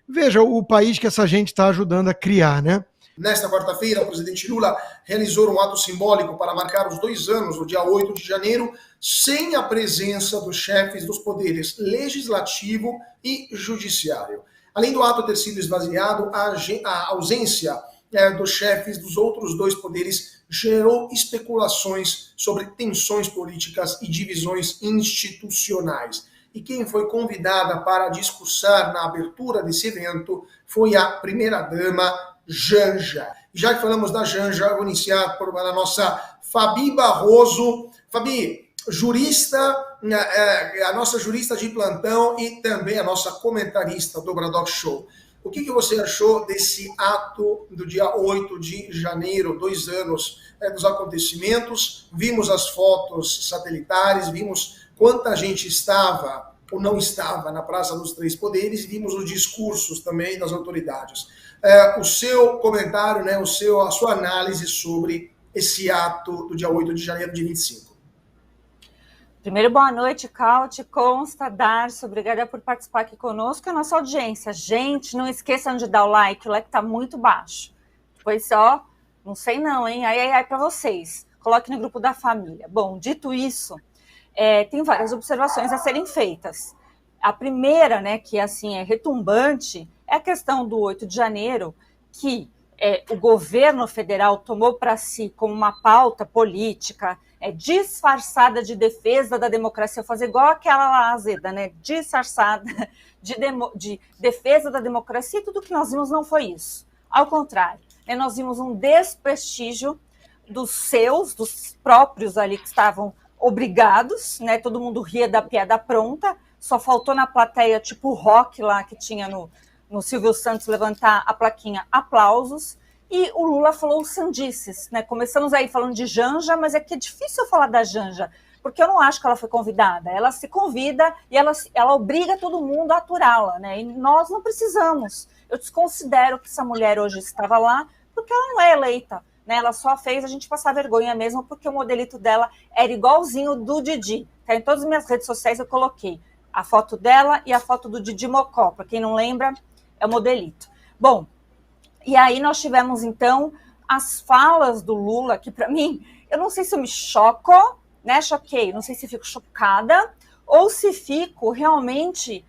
Veja o país que essa gente está ajudando a criar, né? Nesta quarta-feira, o presidente Lula realizou um ato simbólico para marcar os 2 anos, no dia 8 de janeiro, sem a presença dos chefes dos poderes legislativo e judiciário. Além do ato ter sido esvaziado, a ausência dos chefes dos outros 2 poderes gerou especulações sobre tensões políticas e divisões institucionais. E quem foi convidada para discursar na abertura desse evento foi a primeira-dama Janja. E já que falamos da Janja, eu vou iniciar por a nossa Fabi Barroso. Fabi, jurista, a nossa jurista de plantão e também a nossa comentarista do Bradock Show. O que você achou desse ato do dia 8 de janeiro, 2 anos dos acontecimentos? Vimos as fotos satelitais, vimos quanta gente estava ou não estava na Praça dos Três Poderes, vimos os discursos também das autoridades. O seu comentário, né, a sua análise sobre esse ato do dia 8 de janeiro de 25. Primeiro, boa noite, Caute, Consta, Darcio, obrigada por participar aqui conosco e a nossa audiência. Gente, não esqueçam de dar o like tá muito baixo. Pois ó, não sei não, hein? Ai para vocês. Coloque no grupo da família. Bom, dito isso, tem várias observações a serem feitas. A primeira, né, que assim é retumbante, é a questão do 8 de janeiro, que o governo federal tomou para si como uma pauta política disfarçada de defesa da democracia, fazer igual aquela lá azeda, né? Disfarçada de defesa da democracia, e tudo que nós vimos não foi isso. Ao contrário, nós vimos um desprestígio dos próprios ali que estavam obrigados, né? Todo mundo ria da piada pronta, só faltou na plateia, tipo o rock lá que tinha no Silvio Santos, levantar a plaquinha aplausos, e o Lula falou sandices, né? Começamos aí falando de Janja, mas é que é difícil falar da Janja, porque eu não acho que ela foi convidada. Ela se convida e ela obriga todo mundo a aturá-la, né? E nós não precisamos. Eu desconsidero que essa mulher hoje estava lá, porque ela não é eleita, né? Ela só fez a gente passar vergonha mesmo, porque o modelito dela era igualzinho do Didi. Tá? Em todas as minhas redes sociais eu coloquei a foto dela e a foto do Didi Mocó. Para quem não lembra, é o modelito. Bom, e aí nós tivemos, então, as falas do Lula, que para mim, eu não sei se eu me choco, né, choquei, não sei se fico chocada, ou se fico realmente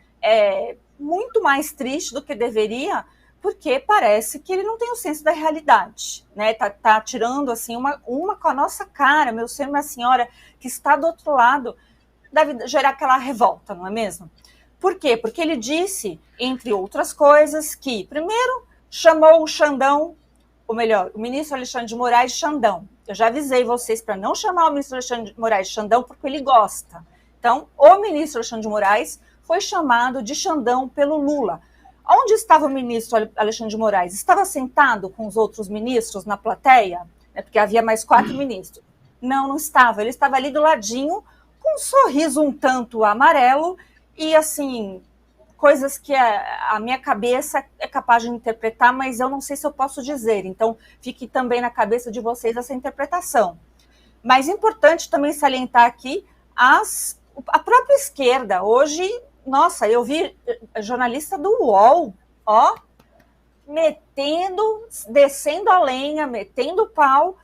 muito mais triste do que deveria, porque parece que ele não tem o senso da realidade, né, tá tirando, assim, uma com a nossa cara, meu senhor e minha senhora, que está do outro lado, deve gerar aquela revolta, não é mesmo? Por quê? Porque ele disse, entre outras coisas, que, primeiro, chamou o Xandão, ou melhor, o ministro Alexandre de Moraes de Xandão. Eu já avisei vocês para não chamar o ministro Alexandre de Moraes de Xandão, porque ele gosta. Então, o ministro Alexandre de Moraes foi chamado de Xandão pelo Lula. Onde estava o ministro Alexandre de Moraes? Estava sentado com os outros ministros na plateia? Porque havia mais 4 ministros. Não estava. Ele estava ali do ladinho, com um sorriso um tanto amarelo, e assim, coisas que a minha cabeça é capaz de interpretar, mas eu não sei se eu posso dizer. Então, fique também na cabeça de vocês essa interpretação. Mas é importante também salientar aqui a própria esquerda. Hoje, nossa, eu vi jornalista do UOL, descendo a lenha, metendo o pau,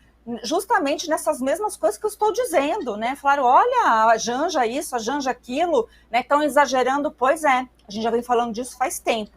justamente nessas mesmas coisas que eu estou dizendo, né? Falaram, olha, a Janja isso, a Janja aquilo, né? Estão exagerando, pois é, a gente já vem falando disso faz tempo.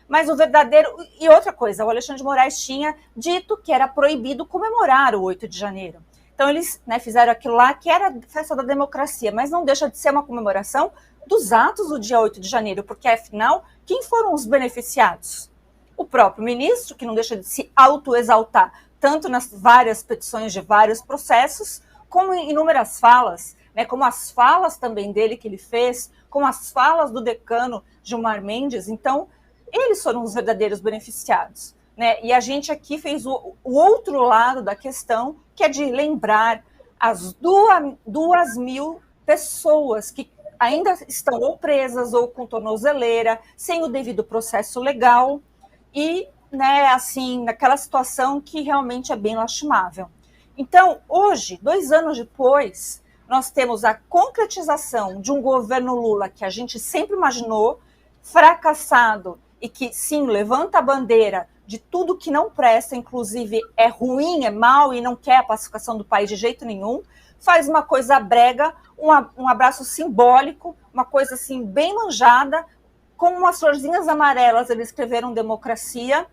Mas o verdadeiro... E outra coisa, o Alexandre de Moraes tinha dito que era proibido comemorar o 8 de janeiro. Então eles, né, fizeram aquilo lá que era festa da democracia, mas não deixa de ser uma comemoração dos atos do dia 8 de janeiro, porque afinal, quem foram os beneficiados? O próprio ministro, que não deixa de se autoexaltar, tanto nas várias petições de vários processos, como em inúmeras falas, né, como as falas também dele que ele fez, como as falas do decano Gilmar Mendes. Então, eles foram os verdadeiros beneficiados, né? E a gente aqui fez o outro lado da questão, que é de lembrar as 2.000 pessoas que ainda estão ou presas ou com tornozeleira, sem o devido processo legal, e né, assim, naquela situação que realmente é bem lastimável. Então, hoje, 2 anos depois, nós temos a concretização de um governo Lula que a gente sempre imaginou fracassado e que, sim, levanta a bandeira de tudo que não presta, inclusive é ruim, é mal e não quer a pacificação do país de jeito nenhum, faz uma coisa brega, um abraço simbólico, uma coisa assim bem manjada, com umas florzinhas amarelas, eles escreveram democracia,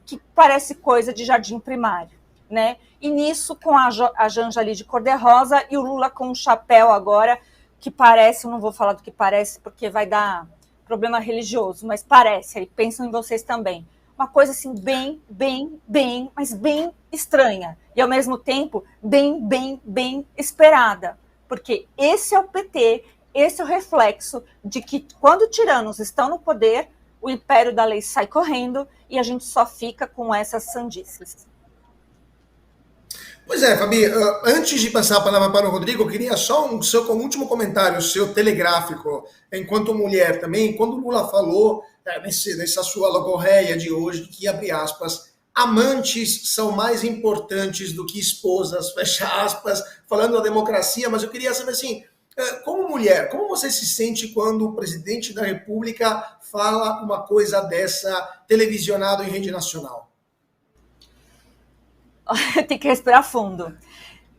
que parece coisa de jardim primário, né? E nisso, com a Janja ali de cor-de-rosa e o Lula com um chapéu agora, que parece, eu não vou falar do que parece, porque vai dar problema religioso, mas parece, aí pensam em vocês também. Uma coisa assim mas bem estranha. E ao mesmo tempo, bem esperada. Porque esse é o PT, esse é o reflexo de que quando tiranos estão no poder, o império da lei sai correndo e a gente só fica com essas sandices. Pois é, Fabi, antes de passar a palavra para o Rodrigo, eu queria só um último comentário, seu telegráfico, enquanto mulher também, quando o Lula falou, nessa sua logorreia de hoje, que, abre aspas, amantes são mais importantes do que esposas, fecha aspas, falando da democracia, mas eu queria saber assim, como mulher, como você se sente quando o presidente da República fala uma coisa dessa televisionado em rede nacional? Tem que respirar fundo.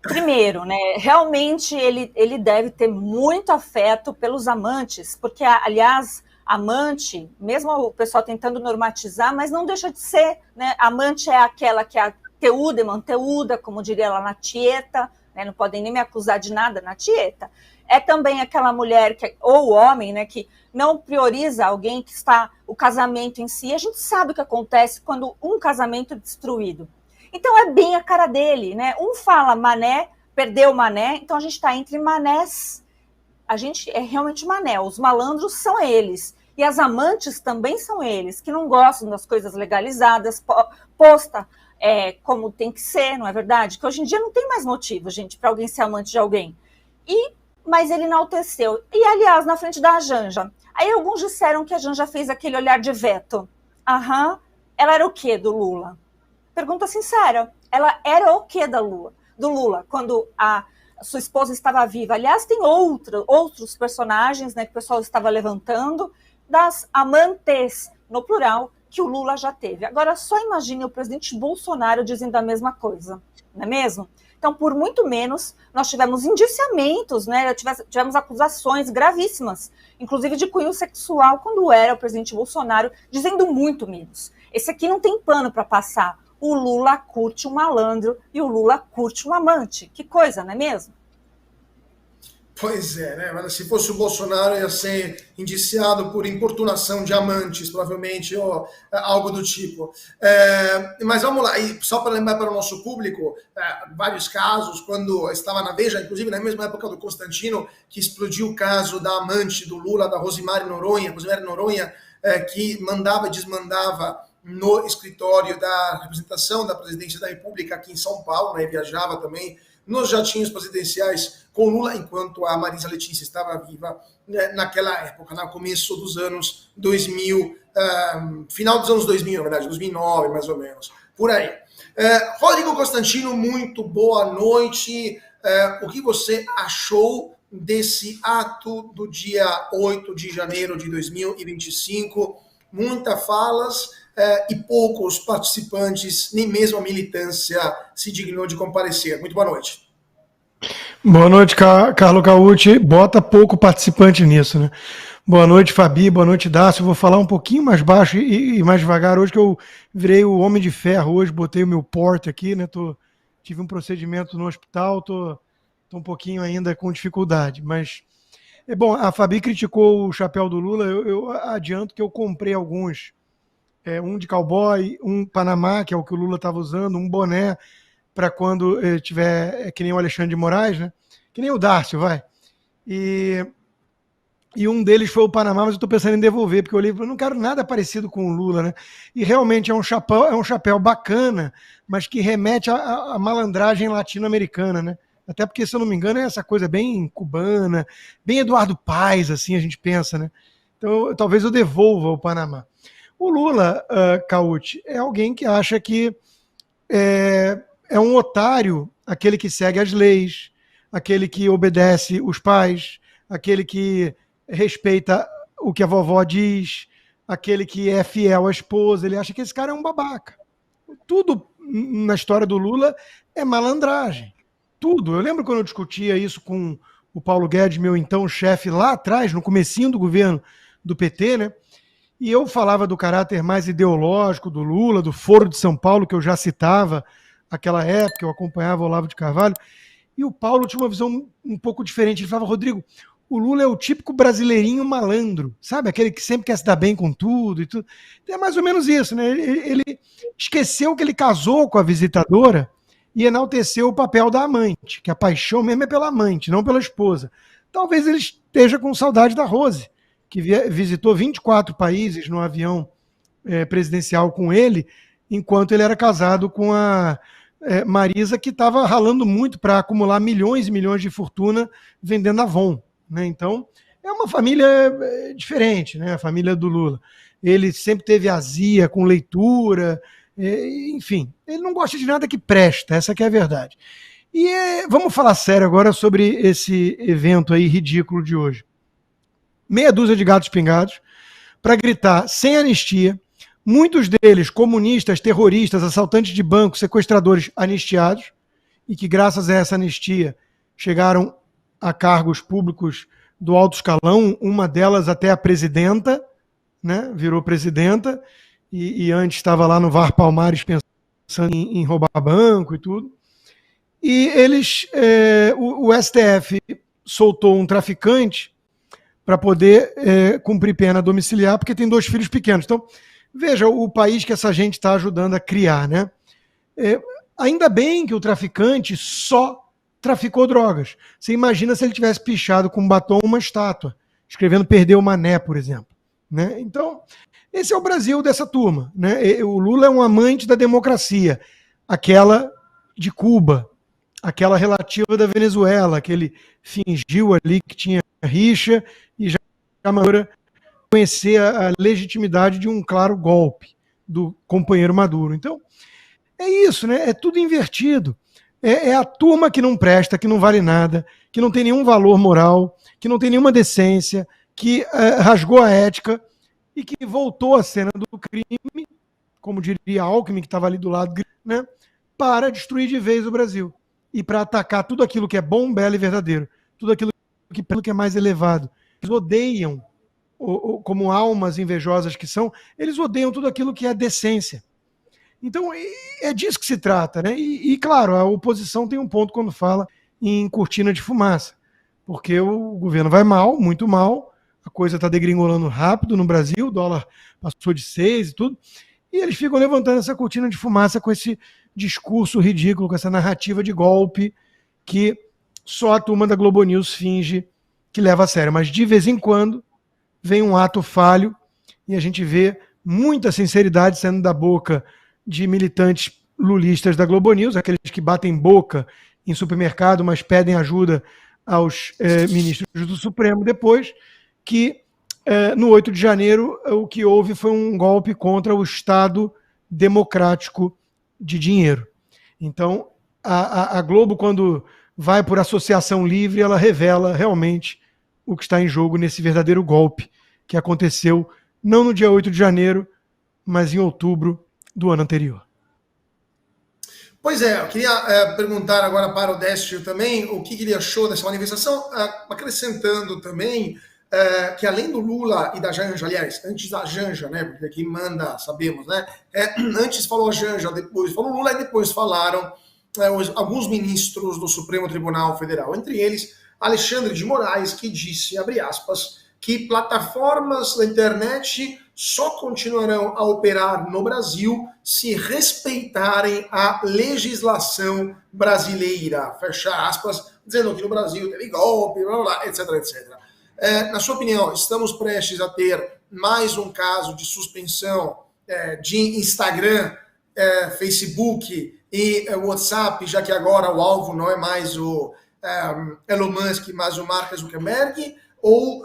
Primeiro, né, realmente ele deve ter muito afeto pelos amantes, porque, aliás, amante, mesmo o pessoal tentando normatizar, mas não deixa de ser, né? Amante é aquela que é teuda e manteuda, como diria lá na Tieta, né, não podem nem me acusar de nada na Tieta. É também aquela mulher, ou homem, né, que não prioriza alguém que está o casamento em si. A gente sabe o que acontece quando um casamento é destruído. Então é bem a cara dele, né? Um fala mané, perdeu o mané, então a gente está entre manés. A gente é realmente mané, os malandros são eles. E as amantes também são eles, que não gostam das coisas legalizadas, posta como tem que ser, não é verdade? Que hoje em dia não tem mais motivo, gente, para alguém ser amante de alguém. Mas ele enalteceu. E, aliás, na frente da Janja. Aí alguns disseram que a Janja fez aquele olhar de veto. Aham, ela era o quê do Lula? Pergunta sincera, ela era o quê do Lula, quando a sua esposa estava viva? Aliás, tem outros personagens, né, que o pessoal estava levantando, das amantes, no plural, que o Lula já teve. Agora, só imagine o presidente Bolsonaro dizendo a mesma coisa, não é mesmo? Então, por muito menos, nós tivemos indiciamentos, né, tivemos acusações gravíssimas, inclusive de cunho sexual, quando era o presidente Bolsonaro, dizendo muito menos. Esse aqui não tem pano para passar. O Lula curte um malandro e o Lula curte um amante. Que coisa, não é mesmo? Pois é, né? Mas se fosse o Bolsonaro, ia ser indiciado por importunação de amantes, provavelmente, ou algo do tipo. Mas vamos lá, e só para lembrar para o nosso público, vários casos, quando estava na Veja, inclusive na mesma época do Constantino, que explodiu o caso da amante do Lula, da Rosemary Noronha, que mandava e desmandava no escritório da representação da presidência da República aqui em São Paulo, né, viajava também nos jatinhos presidenciais com Lula, enquanto a Marisa Letícia estava viva, né, naquela época, no começo dos anos 2000, final dos anos 2000, na verdade, 2009, mais ou menos, por aí. Rodrigo Constantino, muito boa noite. O que você achou desse ato do dia 8 de janeiro de 2025? Muitas falas, e poucos participantes, nem mesmo a militância se dignou de comparecer. Muito boa noite. Boa noite, Carlo Cauti. Bota pouco participante nisso, né? Boa noite, Fabi. Boa noite, Dácio. Vou falar um pouquinho mais baixo e mais devagar hoje, que eu virei o Homem de Ferro hoje, botei o meu porte aqui, né? Tive um procedimento no hospital, tô um pouquinho ainda com dificuldade, mas... Bom, a Fabi criticou o chapéu do Lula, eu adianto que eu comprei alguns, um de cowboy, um Panamá, que é o que o Lula estava usando, um boné para quando tiver, que nem o Alexandre de Moraes, né? Que nem o Dácio, vai. E um deles foi o Panamá, mas eu estou pensando em devolver, porque eu não quero nada parecido com o Lula, né? E realmente é um chapéu bacana, mas que remete à malandragem latino-americana, né? Até porque, se eu não me engano, é essa coisa bem cubana, bem Eduardo Paes, assim a gente pensa, né? Então, talvez eu devolva o Panamá. O Lula, Cauti, é alguém que acha que é um otário, aquele que segue as leis, aquele que obedece os pais, aquele que respeita o que a vovó diz, aquele que é fiel à esposa, ele acha que esse cara é um babaca. Tudo na história do Lula é malandragem. Tudo. Eu lembro quando eu discutia isso com o Paulo Guedes, meu então chefe, lá atrás, no comecinho do governo do PT, né? E eu falava do caráter mais ideológico do Lula, do Foro de São Paulo, que eu já citava naquela época, eu acompanhava o Olavo de Carvalho, e o Paulo tinha uma visão um pouco diferente. Ele falava, Rodrigo, o Lula é o típico brasileirinho malandro, sabe? Aquele que sempre quer se dar bem com tudo e tudo. É mais ou menos isso, né? Ele esqueceu que ele casou com a visitadora e enalteceu o papel da amante, que a paixão mesmo é pela amante, não pela esposa. Talvez ele esteja com saudade da Rose, que visitou 24 países no avião presidencial com ele, enquanto ele era casado com a Marisa, que estava ralando muito para acumular milhões e milhões de fortuna vendendo Avon. Né? Então, é uma família diferente, né? A família do Lula. Ele sempre teve azia com leitura, enfim, ele não gosta de nada que presta, essa que é a verdade. E vamos falar sério agora sobre esse evento aí ridículo de hoje. Meia dúzia de gatos pingados para gritar sem anistia, muitos deles comunistas, terroristas, assaltantes de bancos, sequestradores anistiados, e que graças a essa anistia chegaram a cargos públicos do alto escalão, uma delas até a presidenta, né? Virou presidenta, e antes estava lá no VAR Palmares pensando em roubar banco e tudo. E eles, o STF soltou um traficante para poder cumprir pena domiciliar, porque tem 2 filhos pequenos. Então, veja o país que essa gente está ajudando a criar, né? Ainda bem que o traficante só traficou drogas. Você imagina se ele tivesse pichado com batom uma estátua, escrevendo "Perdeu o Mané", por exemplo. Né? Então, esse é o Brasil dessa turma. Né? O Lula é um amante da democracia, aquela de Cuba, aquela relativa da Venezuela, que ele fingiu ali que tinha rixa e já conhecer a legitimidade de um claro golpe do companheiro Maduro. Então, é isso, né? É tudo invertido. É a turma que não presta, que não vale nada, que não tem nenhum valor moral, que não tem nenhuma decência, que rasgou a ética e que voltou à cena do crime, como diria Alckmin, que estava ali do lado, né? Para destruir de vez o Brasil e para atacar tudo aquilo que é bom, belo e verdadeiro, tudo aquilo que é mais elevado. Eles odeiam, como almas invejosas que são, eles odeiam tudo aquilo que é decência. Então, é disso que se trata, né? E, claro, a oposição tem um ponto quando fala em cortina de fumaça, porque o governo vai mal, muito mal, a coisa está degringolando rápido no Brasil, o dólar passou de 6 e tudo, e eles ficam levantando essa cortina de fumaça com esse discurso ridículo, com essa narrativa de golpe que só a turma da Globo News finge que leva a sério. Mas, de vez em quando, vem um ato falho e a gente vê muita sinceridade saindo da boca de militantes lulistas da Globo News, aqueles que batem boca em supermercado, mas pedem ajuda aos ministros do Supremo depois, que no 8 de janeiro o que houve foi um golpe contra o Estado democrático de dinheiro. Então, a Globo, quando vai por associação livre, ela revela realmente o que está em jogo nesse verdadeiro golpe que aconteceu não no dia 8 de janeiro, mas em outubro do ano anterior. Pois é, eu queria perguntar agora para o Décio também o que ele achou dessa manifestação, acrescentando também que além do Lula e da Janja, aliás, antes da Janja, né, porque quem manda, sabemos, né, antes falou a Janja, depois falou o Lula e depois falaram alguns ministros do Supremo Tribunal Federal, entre eles Alexandre de Moraes, que disse, abre aspas, que plataformas da internet só continuarão a operar no Brasil se respeitarem a legislação brasileira. Fecha aspas, dizendo que no Brasil teve golpe, blá, blá, etc, etc. Na sua opinião, estamos prestes a ter mais um caso de suspensão de Instagram, Facebook e WhatsApp, já que agora o alvo não é mais o Elon Musk, mas o Mark Zuckerberg? Ou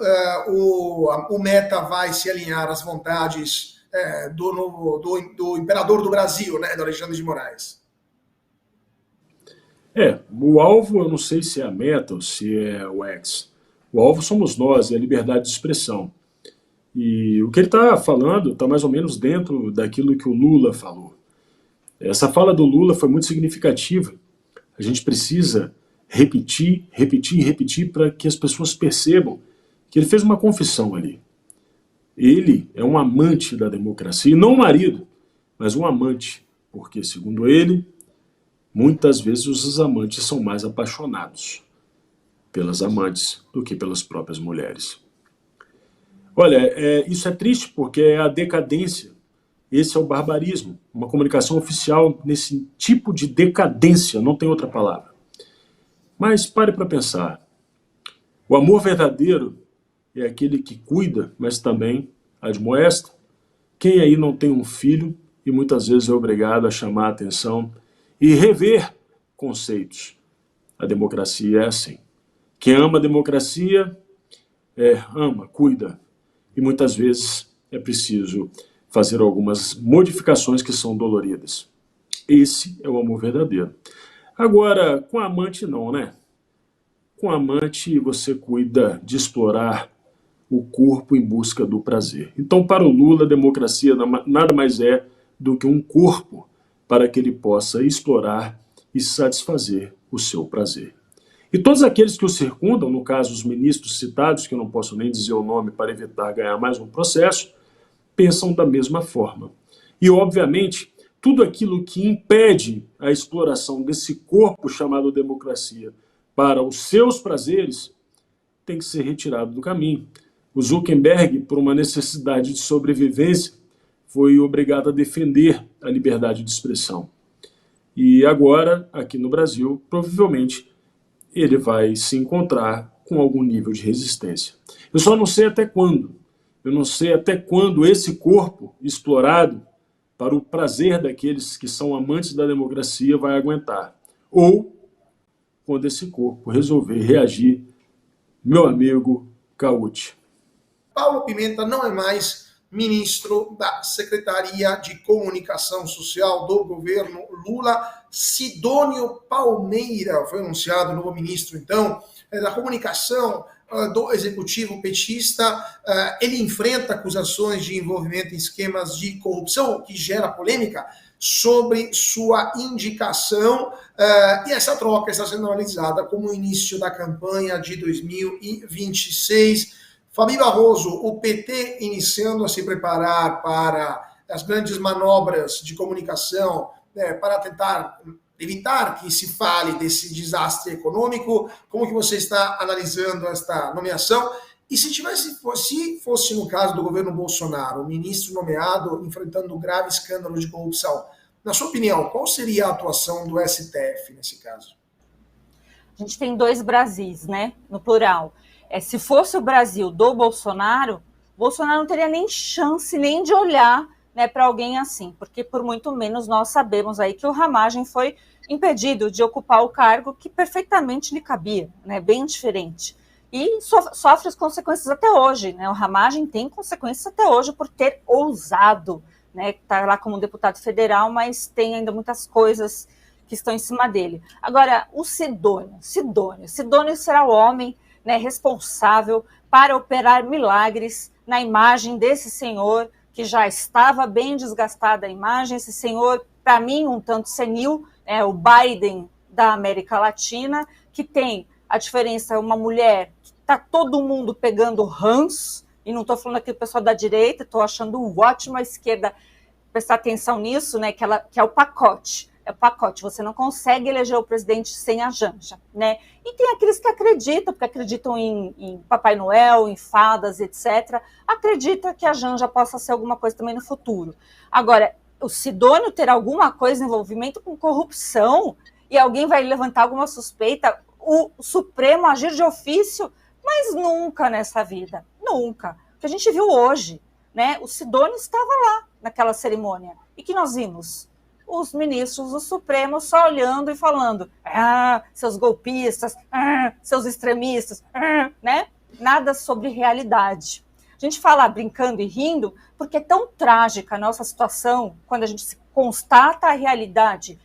o Meta vai se alinhar às vontades do imperador do Brasil, né, do Alexandre de Moraes? O alvo eu não sei se é a Meta ou se é o X. O alvo somos nós, é a liberdade de expressão. E o que ele está falando está mais ou menos dentro daquilo que o Lula falou. Essa fala do Lula foi muito significativa. A gente precisa repetir, repetir e repetir para que as pessoas percebam que ele fez uma confissão ali. Ele é um amante da democracia, e não um marido, mas um amante, porque, segundo ele, muitas vezes os amantes são mais apaixonados pelas amantes do que pelas próprias mulheres. Olha, isso é triste porque é a decadência. Esse é o barbarismo. Uma comunicação oficial nesse tipo de decadência, não tem outra palavra. Mas pare para pensar. O amor verdadeiro é aquele que cuida, mas também admoesta. Quem aí não tem um filho e muitas vezes é obrigado a chamar a atenção e rever conceitos? A democracia é assim. Quem ama a democracia, ama, cuida. E muitas vezes é preciso fazer algumas modificações que são doloridas. Esse é o amor verdadeiro. Agora, com a amante não, né? Com a amante você cuida de explorar o corpo em busca do prazer. Então, para o Lula, a democracia nada mais é do que um corpo para que ele possa explorar e satisfazer o seu prazer. E todos aqueles que o circundam, no caso os ministros citados, que eu não posso nem dizer o nome para evitar ganhar mais um processo, pensam da mesma forma. E, obviamente, tudo aquilo que impede a exploração desse corpo chamado democracia para os seus prazeres tem que ser retirado do caminho. O Zuckerberg, por uma necessidade de sobrevivência, foi obrigado a defender a liberdade de expressão. E agora, aqui no Brasil, provavelmente, ele vai se encontrar com algum nível de resistência. Eu só não sei até quando. Eu não sei até quando esse corpo explorado para o prazer daqueles que são amantes da democracia vai aguentar. Ou quando esse corpo resolver reagir, meu amigo Cauti. Paulo Pimenta não é mais ministro da Secretaria de Comunicação Social do governo Lula. Sidônio Palmeira foi anunciado novo ministro, então, da comunicação do executivo petista. Ele enfrenta acusações de envolvimento em esquemas de corrupção, que gera polêmica sobre sua indicação, e essa troca está sendo analisada como o início da campanha de 2026. Fabi Barroso, o PT iniciando a se preparar para as grandes manobras de comunicação, para tentar evitar que se fale desse desastre econômico. Como que você está analisando esta nomeação? E se fosse no caso do governo Bolsonaro, o ministro nomeado enfrentando um grave escândalo de corrupção, na sua opinião, qual seria a atuação do STF nesse caso? A gente tem dois Brasis, né, no plural. Se fosse o Brasil do Bolsonaro, Bolsonaro não teria nem chance nem de olhar, né, para alguém assim, porque por muito menos nós sabemos aí que o Ramagem foi impedido de ocupar o cargo que perfeitamente lhe cabia, né, bem diferente. E sofre as consequências até hoje, né? O Ramagem tem consequências até hoje por ter ousado, né? Está lá como deputado federal, mas tem ainda muitas coisas que estão em cima dele. Agora, o Sidônio será o homem, né, responsável para operar milagres na imagem desse senhor, que já estava bem desgastada a imagem, esse senhor, para mim, um tanto senil, o Biden da América Latina, que tem a diferença, uma mulher que está todo mundo pegando ranço, e não estou falando aqui do pessoal da direita, estou achando ótimo a esquerda prestar atenção nisso, né, que é o pacote. É o pacote, você não consegue eleger o presidente sem a Janja, né? E tem aqueles que acreditam, porque acreditam em Papai Noel, em fadas, etc. Acredita que a Janja possa ser alguma coisa também no futuro. Agora, o Sidônio ter alguma coisa em envolvimento com corrupção e alguém vai levantar alguma suspeita, o Supremo agir de ofício, mas nunca nessa vida, nunca. O que a gente viu hoje, né? O Sidônio estava lá naquela cerimônia. E que nós vimos? Os ministros do Supremo só olhando e falando, seus golpistas, seus extremistas, né? Nada sobre realidade. A gente fala brincando e rindo, porque é tão trágica a nossa situação, quando a gente constata a realidade,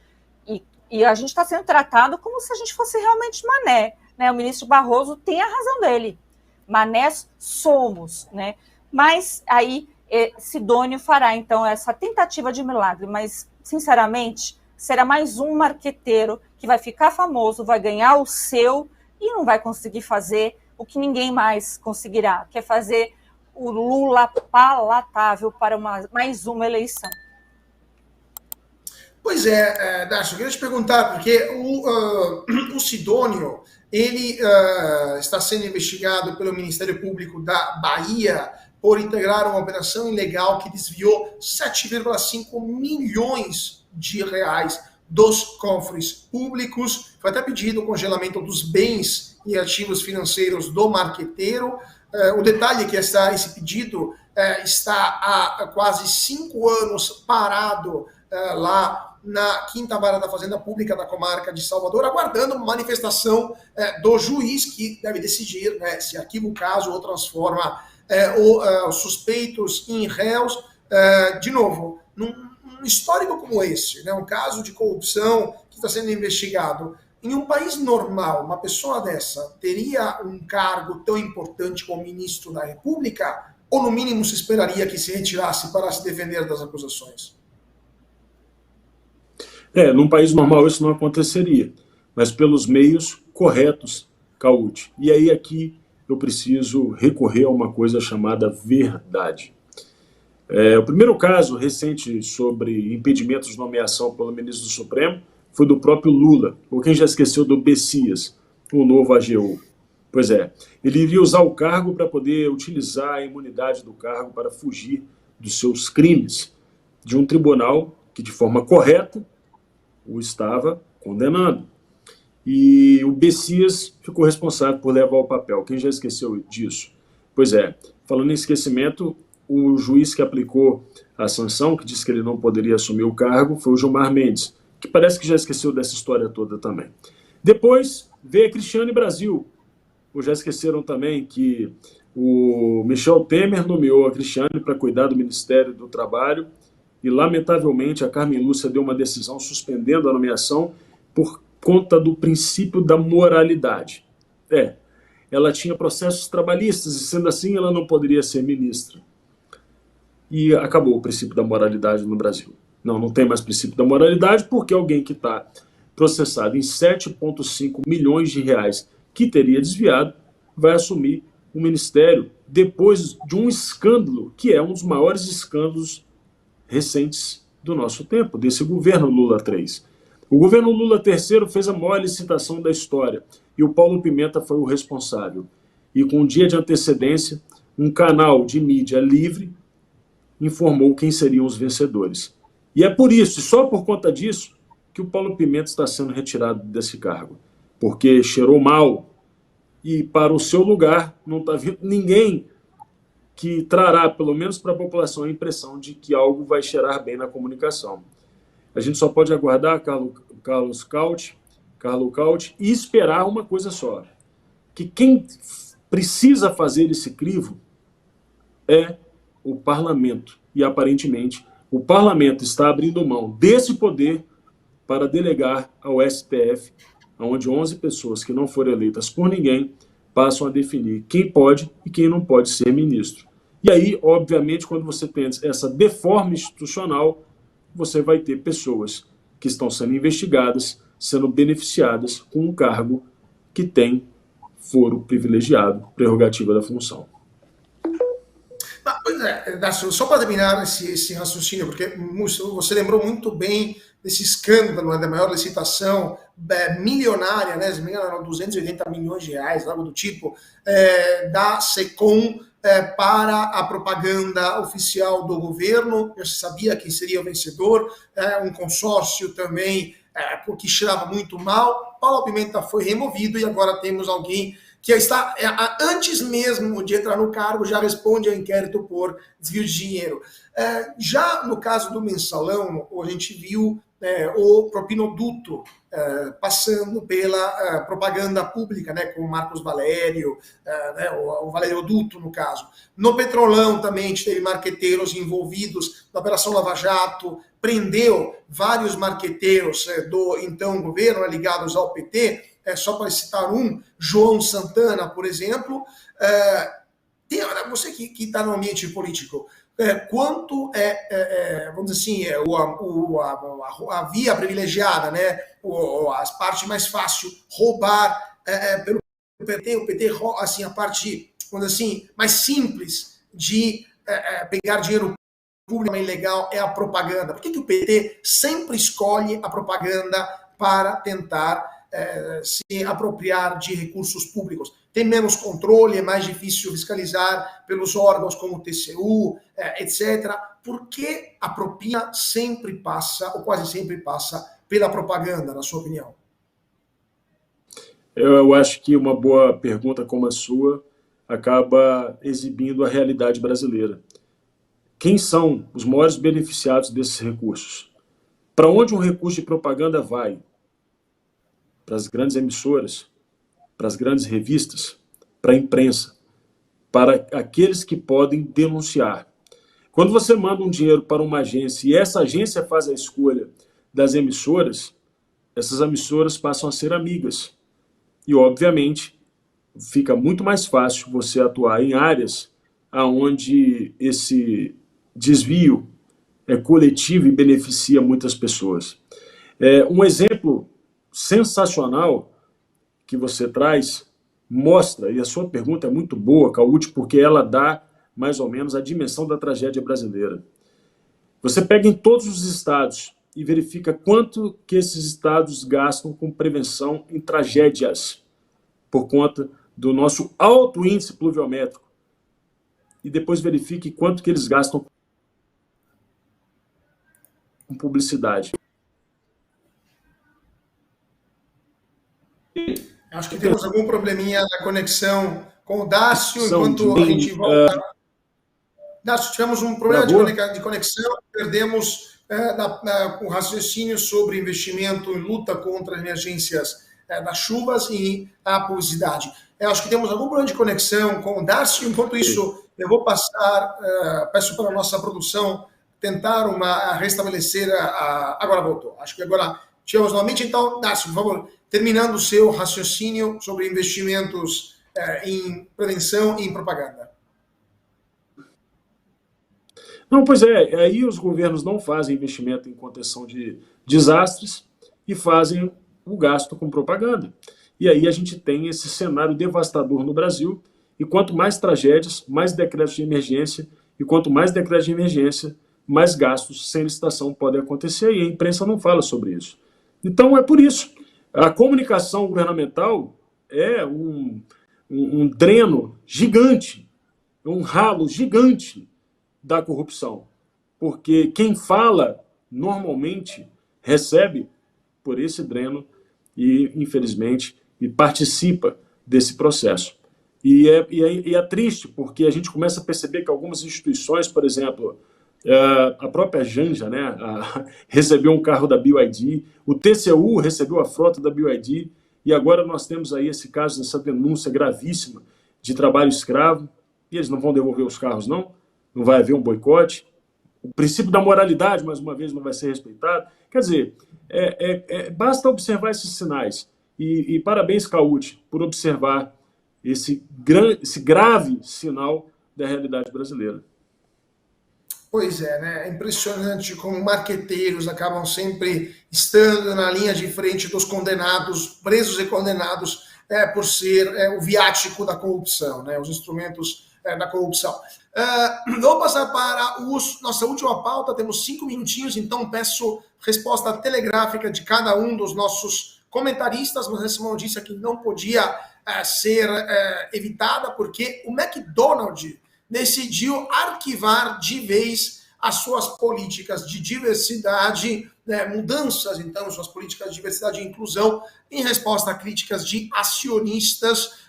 e a gente está sendo tratado como se a gente fosse realmente mané, né? O ministro Barroso tem a razão dele. Manés somos, né? Mas aí Sidônio fará, então, essa tentativa de milagre. Mas, sinceramente, será mais um marqueteiro que vai ficar famoso, vai ganhar o seu e não vai conseguir fazer o que ninguém mais conseguirá, que é fazer o Lula palatável para mais uma eleição. Pois é, Darcio, eu queria te perguntar, porque o Sidônio, ele está sendo investigado pelo Ministério Público da Bahia por integrar uma operação ilegal que desviou 7,5 milhões de reais dos cofres públicos. Foi até pedido o congelamento dos bens e ativos financeiros do marqueteiro. O detalhe é que esse pedido está há quase 5 anos parado lá na Quinta Vara da Fazenda Pública da comarca de Salvador, aguardando uma manifestação do juiz que deve decidir, né, se arquiva o caso ou transforma os suspeitos em réus. De novo, num histórico como esse, né, um caso de corrupção que está sendo investigado, em um país normal, uma pessoa dessa teria um cargo tão importante como ministro da República? Ou no mínimo se esperaria que se retirasse para se defender das acusações? Num país normal isso não aconteceria, mas pelos meios corretos, Cauti. E aí aqui eu preciso recorrer a uma coisa chamada verdade. O primeiro caso recente sobre impedimento de nomeação pelo ministro do Supremo foi do próprio Lula, ou quem já esqueceu do Bessias, o novo AGU. Pois é, ele iria usar o cargo para poder utilizar a imunidade do cargo para fugir dos seus crimes de um tribunal que, de forma correta, o estava condenando. E o Bessias ficou responsável por levar o papel. Quem já esqueceu disso? Pois é, falando em esquecimento, o juiz que aplicou a sanção, que disse que ele não poderia assumir o cargo, foi o Gilmar Mendes, que parece que já esqueceu dessa história toda também. Depois veio a Cristiane Brasil. Ou já esqueceram também que o Michel Temer nomeou a Cristiane para cuidar do Ministério do Trabalho e, lamentavelmente, a Carmen Lúcia deu uma decisão suspendendo a nomeação por conta do princípio da moralidade. Ela tinha processos trabalhistas e, sendo assim, ela não poderia ser ministra. E acabou o princípio da moralidade no Brasil. Não tem mais princípio da moralidade porque alguém que está processado em 7,5 milhões de reais que teria desviado vai assumir o ministério depois de um escândalo que é um dos maiores escândalos recentes do nosso tempo, desse governo Lula III. O governo Lula III fez a maior licitação da história e o Paulo Pimenta foi o responsável. E com um dia de antecedência, um canal de mídia livre informou quem seriam os vencedores. E é por isso, e só por conta disso, que o Paulo Pimenta está sendo retirado desse cargo. Porque cheirou mal e para o seu lugar não está vindo ninguém que trará, pelo menos para a população, a impressão de que algo vai cheirar bem na comunicação. A gente só pode aguardar, Carlos Cauti, e esperar uma coisa só, que quem precisa fazer esse crivo é o parlamento. E, aparentemente, o parlamento está abrindo mão desse poder para delegar ao STF, onde 11 pessoas que não foram eleitas por ninguém passam a definir quem pode e quem não pode ser ministro. E aí, obviamente, quando você tem essa deforma institucional, você vai ter pessoas que estão sendo investigadas, sendo beneficiadas com um cargo que tem foro privilegiado, prerrogativa da função. Pois é, Dácio, só para terminar esse raciocínio, porque você lembrou muito bem desse escândalo, né, da maior licitação milionária, né, se não me engano, eram 280 milhões de reais, algo do tipo, da SECOM para a propaganda oficial do governo. Já se sabia quem seria o vencedor, um consórcio também que cheirava muito mal. Paulo Pimenta foi removido e agora temos alguém que está, antes mesmo de entrar no cargo, já responde ao inquérito por desvio de dinheiro. Já no caso do Mensalão, a gente viu o propinoduto passando pela propaganda pública, né, com o Marcos Valério, o Valerioduto, no caso. No Petrolão também a gente teve marqueteiros envolvidos na Operação Lava Jato, prendeu vários marqueteiros do então governo, ligados ao PT, só para citar um, João Santana, por exemplo. você que está no ambiente político, quanto vamos dizer assim, a via privilegiada, né, as partes mais fácil roubar pelo PT, o PT, assim, a parte, vamos dizer assim, mais simples de pegar dinheiro público ilegal é a propaganda. Por que o PT sempre escolhe a propaganda para tentar se apropriar de recursos públicos? Tem menos controle, é mais difícil fiscalizar pelos órgãos como o TCU, etc. Por que a propina sempre passa, ou quase sempre passa, pela propaganda, na sua opinião? Eu acho que uma boa pergunta como a sua acaba exibindo a realidade brasileira. Quem são os maiores beneficiados desses recursos? Para onde um recurso de propaganda vai? Para as grandes emissoras, para as grandes revistas, para a imprensa, para aqueles que podem denunciar. Quando você manda um dinheiro para uma agência e essa agência faz a escolha das emissoras, essas emissoras passam a ser amigas. E, obviamente, fica muito mais fácil você atuar em áreas onde esse desvio é coletivo e beneficia muitas pessoas. Um exemplo sensacional que você traz mostra, e a sua pergunta é muito boa, Cauti, porque ela dá mais ou menos a dimensão da tragédia brasileira. Você pega em todos os estados e verifica quanto que esses estados gastam com prevenção em tragédias por conta do nosso alto índice pluviométrico. E depois verifique quanto que eles gastam com publicidade. Acho que temos algum probleminha na conexão com o Dácio, enquanto a gente volta. Dácio, tivemos um problema de conexão, perdemos o raciocínio sobre investimento em luta contra emergências das chuvas e a publicidade. Acho que temos algum problema de conexão com o Dácio, enquanto isso eu vou passar, peço para a nossa produção tentar restabelecer agora voltou. Acho que agora tivemos novamente, então, Dácio, por favor, terminando o seu raciocínio sobre investimentos em prevenção e em propaganda. Não, pois aí os governos não fazem investimento em contenção de desastres e fazem o gasto com propaganda. E aí a gente tem esse cenário devastador no Brasil, e quanto mais tragédias, mais decretos de emergência, e quanto mais decretos de emergência, mais gastos sem licitação podem acontecer, e a imprensa não fala sobre isso. Então é por isso. A comunicação governamental é um dreno gigante, um ralo gigante da corrupção. Porque quem fala, normalmente, recebe por esse dreno e, infelizmente, participa desse processo. E é triste, porque a gente começa a perceber que algumas instituições, por exemplo, a própria Janja, né, recebeu um carro da BYD, o TCU recebeu a frota da BYD, e agora nós temos aí esse caso, essa denúncia gravíssima de trabalho escravo, e eles não vão devolver os carros, não? Não vai haver um boicote? O princípio da moralidade, mais uma vez, não vai ser respeitado? Quer dizer, basta observar esses sinais. E parabéns, Cauti, por observar esse grave sinal da realidade brasileira. Pois é, né? É impressionante como marqueteiros acabam sempre estando na linha de frente dos condenados, presos e condenados por ser o viático da corrupção, né? Os instrumentos da corrupção. Vamos passar para nossa última pauta, temos 5 minutinhos, então peço resposta telegráfica de cada um dos nossos comentaristas, mas essa é uma notícia que não podia ser evitada, porque o McDonald's decidiu arquivar de vez as suas políticas de diversidade, mudanças, então, suas políticas de diversidade e inclusão, em resposta a críticas de acionistas,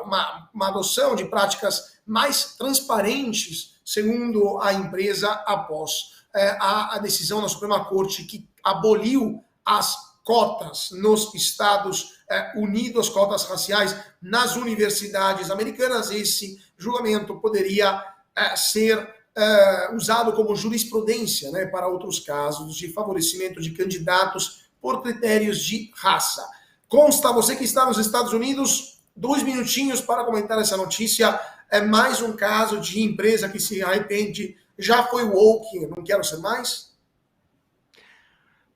uma adoção de práticas mais transparentes, segundo a empresa, após a decisão da Suprema Corte que aboliu as cotas nos Estados Unidos, cotas raciais nas universidades americanas. Esse julgamento poderia ser usado como jurisprudência, né, para outros casos de favorecimento de candidatos por critérios de raça. Consta, você que está nos Estados Unidos, 2 minutinhos para comentar essa notícia. É mais um caso de empresa que se arrepende. Já foi woke, não quero ser mais?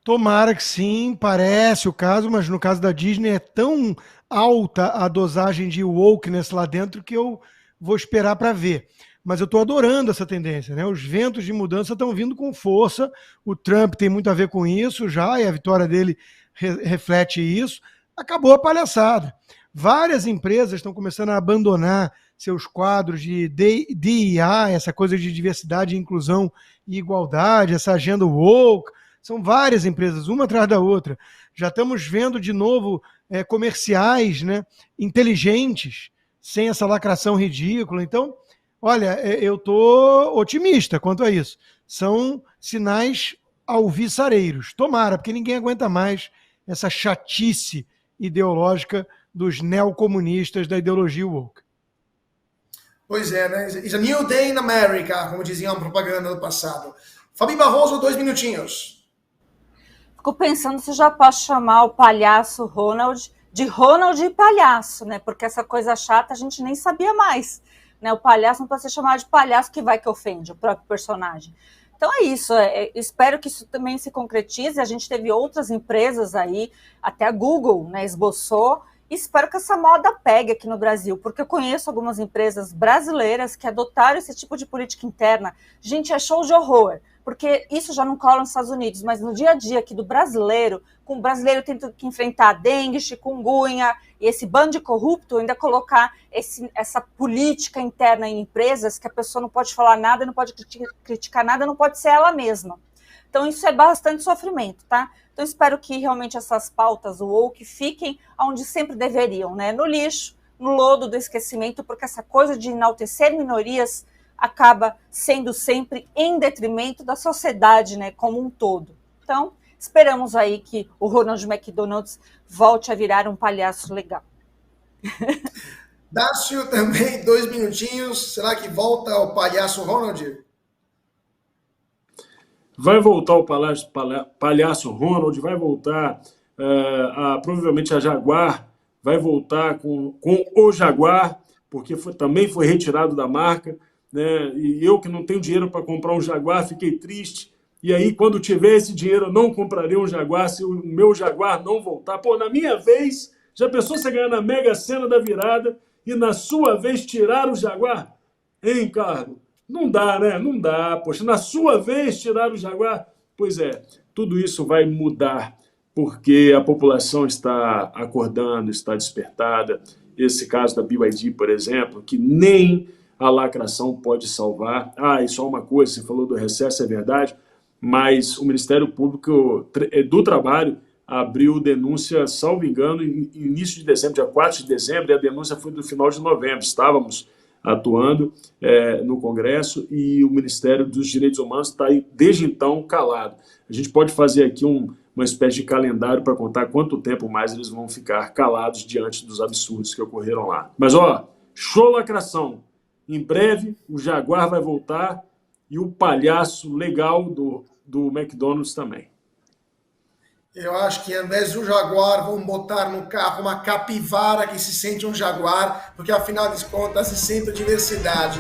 Tomara que sim, parece o caso, mas no caso da Disney é tão alta a dosagem de wokeness lá dentro que eu vou esperar para ver. Mas eu estou adorando essa tendência, né? Os ventos de mudança estão vindo com força. O Trump tem muito a ver com isso já, e a vitória dele reflete isso. Acabou a palhaçada. Várias empresas estão começando a abandonar seus quadros de DEI, essa coisa de diversidade, inclusão e igualdade, essa agenda woke. São várias empresas, uma atrás da outra. Já estamos vendo de novo comerciais, né, inteligentes, sem essa lacração ridícula. Então, olha, eu estou otimista quanto a isso. São sinais alvissareiros. Tomara, porque ninguém aguenta mais essa chatice ideológica dos neocomunistas da ideologia woke. Pois é, né? It's a new day in America, como dizia uma propaganda do passado. Fabi Barroso, 2 minutinhos. Fico pensando se já posso chamar o palhaço Ronald de Ronald e palhaço, né? Porque essa coisa chata a gente nem sabia mais, né? O palhaço não pode ser chamado de palhaço, que vai que ofende o próprio personagem. Então é isso, espero que isso também se concretize. A gente teve outras empresas aí, até a Google, né, esboçou, e espero que essa moda pegue aqui no Brasil, porque eu conheço algumas empresas brasileiras que adotaram esse tipo de política interna. Gente, é show de horror, porque isso já não cola nos Estados Unidos, mas no dia a dia aqui do brasileiro, com o brasileiro tendo que enfrentar dengue, chikungunya e esse bando de corrupto, ainda colocar essa política interna em empresas que a pessoa não pode falar nada, não pode criticar nada, não pode ser ela mesma. Então isso é bastante sofrimento, tá? Então espero que realmente essas pautas, o woke, fiquem onde sempre deveriam, né? No lixo, no lodo do esquecimento, porque essa coisa de enaltecer minorias acaba sendo sempre em detrimento da sociedade, né, como um todo. Então, esperamos aí que o Ronald McDonald's volte a virar um palhaço legal. Dácio, também 2 minutinhos. Será que volta o palhaço Ronald? Vai voltar o palhaço Ronald, vai voltar provavelmente a Jaguar, vai voltar com o Jaguar, porque também foi retirado da marca, né? E eu que não tenho dinheiro para comprar um Jaguar, fiquei triste. E aí, quando tiver esse dinheiro, eu não comprarei um Jaguar se o meu Jaguar não voltar. Pô, na minha vez, já pensou você ganhar na Mega Sena da virada e na sua vez tirar o Jaguar? Hein, Carlos? Não dá, né? Não dá. Poxa, na sua vez tirar o Jaguar? Pois é, tudo isso vai mudar porque a população está acordando, está despertada. Esse caso da BYD, por exemplo, que nem a lacração pode salvar. E só uma coisa, você falou do recesso, é verdade, mas o Ministério Público do Trabalho abriu denúncia, salvo engano, em início de dezembro, dia 4 de dezembro, e a denúncia foi do final de novembro. Estávamos atuando no Congresso e o Ministério dos Direitos Humanos está aí desde então calado. A gente pode fazer aqui uma espécie de calendário para contar quanto tempo mais eles vão ficar calados diante dos absurdos que ocorreram lá. Mas, show lacração! Em breve, o Jaguar vai voltar e o palhaço legal do McDonald's também. Eu acho que, ao invés do Jaguar, vão botar no carro uma capivara que se sente um Jaguar, porque, afinal de contas, se sente diversidade.